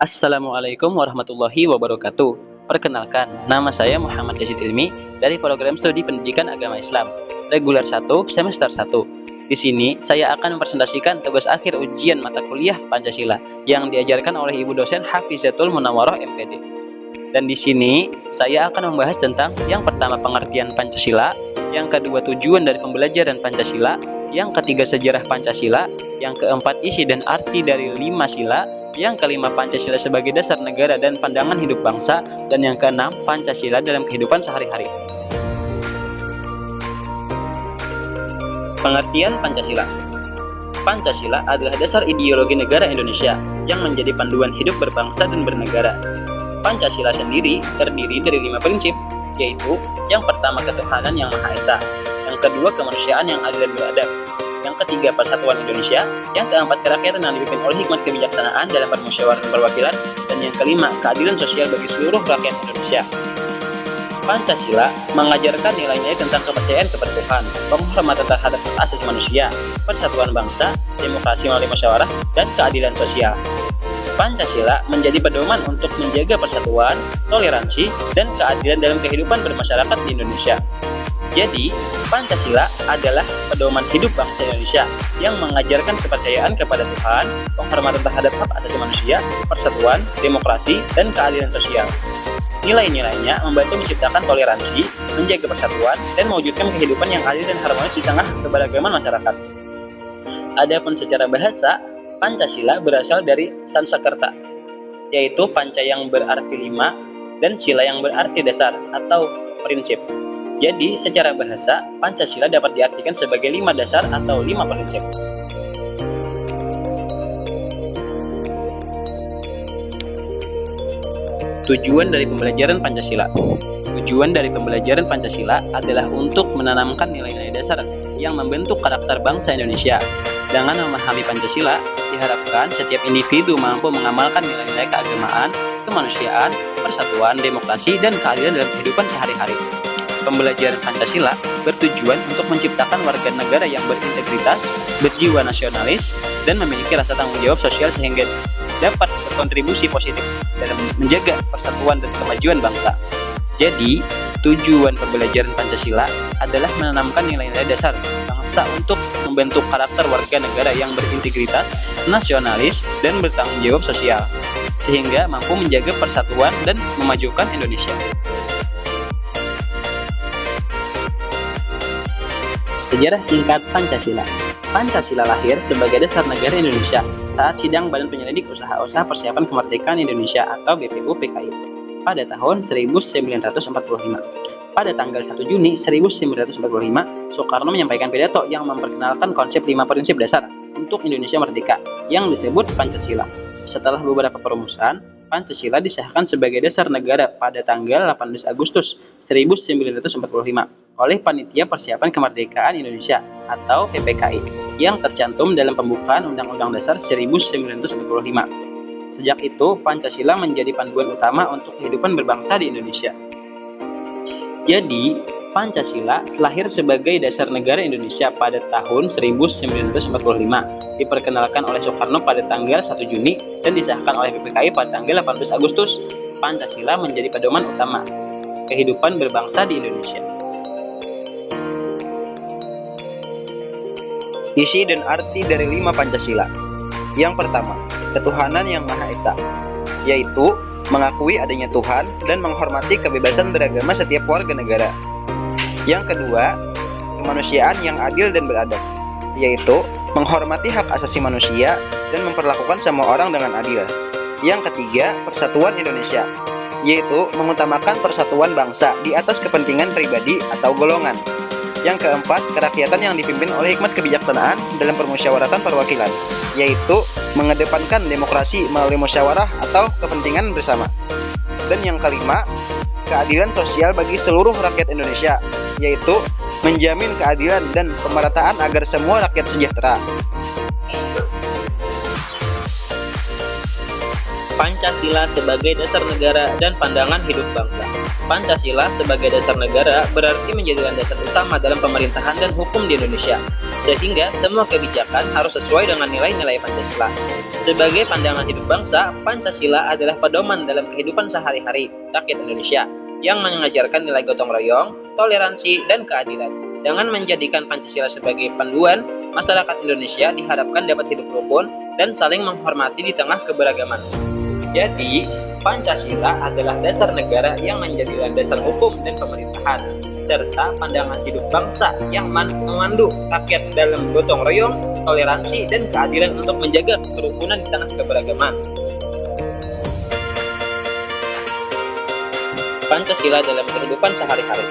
Assalamualaikum warahmatullahi wabarakatuh. Perkenalkan, nama saya Muhammad Yazid Ilmi dari Program Studi Pendidikan Agama Islam, Reguler 1, Semester 1. Di sini, saya akan mempresentasikan tugas akhir ujian mata kuliah Pancasila yang diajarkan oleh Ibu dosen Hafizatul Munawwaroh MPD. Dan di sini, saya akan membahas tentang yang pertama pengertian Pancasila, yang kedua tujuan dari pembelajaran Pancasila, yang ketiga sejarah Pancasila, yang keempat isi dan arti dari 5 sila, yang kelima Pancasila sebagai dasar negara dan pandangan hidup bangsa, dan yang keenam Pancasila dalam kehidupan sehari-hari. Pengertian Pancasila. Pancasila adalah dasar ideologi negara Indonesia yang menjadi panduan hidup berbangsa dan bernegara. Pancasila sendiri terdiri dari 5 prinsip, yaitu yang pertama ketuhanan yang Maha Esa, yang kedua kemanusiaan yang adil dan beradab, yang ketiga persatuan Indonesia, yang keempat kerakyatan yang dipimpin oleh hikmat kebijaksanaan dalam permusyawaratan perwakilan, dan yang kelima keadilan sosial bagi seluruh rakyat Indonesia. Pancasila mengajarkan nilai-nilai tentang kepercayaan kepada Tuhan, penghormatan terhadap hak asasi manusia, persatuan bangsa, demokrasi melalui musyawarah, dan keadilan sosial. Pancasila menjadi pedoman untuk menjaga persatuan, toleransi, dan keadilan dalam kehidupan bermasyarakat di Indonesia. Jadi, Pancasila adalah pedoman hidup bangsa Indonesia yang mengajarkan kepercayaan kepada Tuhan, penghormatan terhadap hak asasi manusia, persatuan, demokrasi, dan keadilan sosial. Nilai-nilainya membantu menciptakan toleransi, menjaga persatuan, dan mewujudkan kehidupan yang adil dan harmonis di tengah keberagaman masyarakat. Adapun secara bahasa, Pancasila berasal dari Sanskerta, yaitu panca yang berarti 5 dan sila yang berarti dasar atau prinsip. Jadi, secara bahasa, Pancasila dapat diartikan sebagai 5 dasar atau 5 prinsip. Tujuan dari pembelajaran Pancasila. Tujuan dari pembelajaran Pancasila adalah untuk menanamkan nilai-nilai dasar yang membentuk karakter bangsa Indonesia. Dengan memahami Pancasila, diharapkan setiap individu mampu mengamalkan nilai-nilai keagamaan, kemanusiaan, persatuan, demokrasi, dan keadilan dalam kehidupan sehari-hari. Pembelajaran Pancasila bertujuan untuk menciptakan warga negara yang berintegritas, berjiwa nasionalis, dan memiliki rasa tanggung jawab sosial sehingga dapat berkontribusi positif dalam menjaga persatuan dan kemajuan bangsa. Jadi, tujuan pembelajaran Pancasila adalah menanamkan nilai-nilai dasar bangsa untuk membentuk karakter warga negara yang berintegritas, nasionalis, dan bertanggung jawab sosial, sehingga mampu menjaga persatuan dan memajukan Indonesia. Sejarah singkat Pancasila. Pancasila lahir sebagai dasar negara Indonesia saat sidang Badan Penyelidik Usaha-usaha Persiapan Kemerdekaan Indonesia atau BPUPKI pada tahun 1945. Pada tanggal 1 Juni 1945, Soekarno menyampaikan pidato yang memperkenalkan konsep 5 prinsip dasar untuk Indonesia merdeka yang disebut Pancasila. Setelah beberapa perumusan, Pancasila disahkan sebagai dasar negara pada tanggal 18 Agustus 1945 oleh Panitia Persiapan Kemerdekaan Indonesia atau PPKI yang tercantum dalam pembukaan Undang-Undang Dasar 1945. Sejak itu, Pancasila menjadi panduan utama untuk kehidupan berbangsa di Indonesia. Jadi, Pancasila lahir sebagai dasar negara Indonesia pada tahun 1945, diperkenalkan oleh Soekarno pada tanggal 1 Juni dan disahkan oleh PPKI pada tanggal 18 Agustus. Pancasila menjadi pedoman utama kehidupan berbangsa di Indonesia. Isi dan arti dari 5 Pancasila. Yang pertama, ketuhanan yang Maha Esa, yaitu mengakui adanya Tuhan dan menghormati kebebasan beragama setiap warga negara. Yang kedua, kemanusiaan yang adil dan beradab, yaitu menghormati hak asasi manusia dan memperlakukan semua orang dengan adil. Yang ketiga, persatuan Indonesia, yaitu mengutamakan persatuan bangsa di atas kepentingan pribadi atau golongan. Yang keempat, kerakyatan yang dipimpin oleh hikmat kebijaksanaan dalam permusyawaratan perwakilan, yaitu mengedepankan demokrasi melalui musyawarah atau kepentingan bersama. Dan yang kelima, keadilan sosial bagi seluruh rakyat Indonesia, yaitu menjamin keadilan dan pemerataan agar semua rakyat sejahtera. Pancasila sebagai dasar negara dan pandangan hidup bangsa. Pancasila sebagai dasar negara berarti menjadi landasan utama dalam pemerintahan dan hukum di Indonesia, sehingga semua kebijakan harus sesuai dengan nilai-nilai Pancasila. Sebagai pandangan hidup bangsa, Pancasila adalah pedoman dalam kehidupan sehari-hari rakyat Indonesia yang mengajarkan nilai gotong royong, toleransi, dan keadilan. Dengan menjadikan Pancasila sebagai panduan, masyarakat Indonesia diharapkan dapat hidup rukun dan saling menghormati di tengah keberagaman. Jadi, Pancasila adalah dasar negara yang menjadi landasan hukum dan pemerintahan, serta pandangan hidup bangsa yang memandu rakyat dalam gotong royong, toleransi, dan keadilan untuk menjaga kerukunan di tengah keberagaman. Pancasila dalam kehidupan sehari-hari.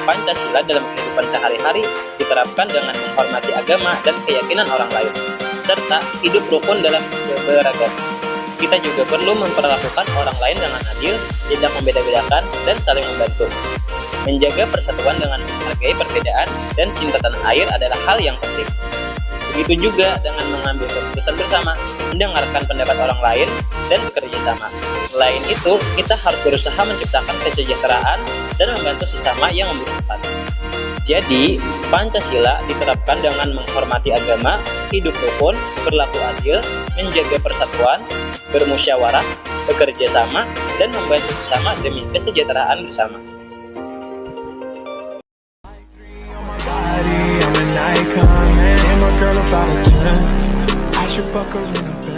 Pancasila dalam kehidupan sehari-hari diterapkan dengan menghormati agama dan keyakinan orang lain, serta hidup rukun dalam keberagaman. Kita juga perlu memperlakukan orang lain dengan adil, tidak membeda-bedakan, dan saling membantu. Menjaga persatuan dengan menghargai perbedaan dan cinta tanah air adalah hal yang penting. Begitu juga dengan mengambil keputusan bersama, mendengarkan pendapat orang lain, dan bekerja sama. Selain itu, kita harus berusaha menciptakan kesejahteraan dan membantu sesama yang membutuhkan. Jadi, Pancasila diterapkan dengan menghormati agama, hidup rukun, berlaku adil, menjaga persatuan, bermusyawarah, bekerja sama, dan membantu sesama demi kesejahteraan bersama. I'm an icon, man. And my girl about a 10. I should fuck her in a bed.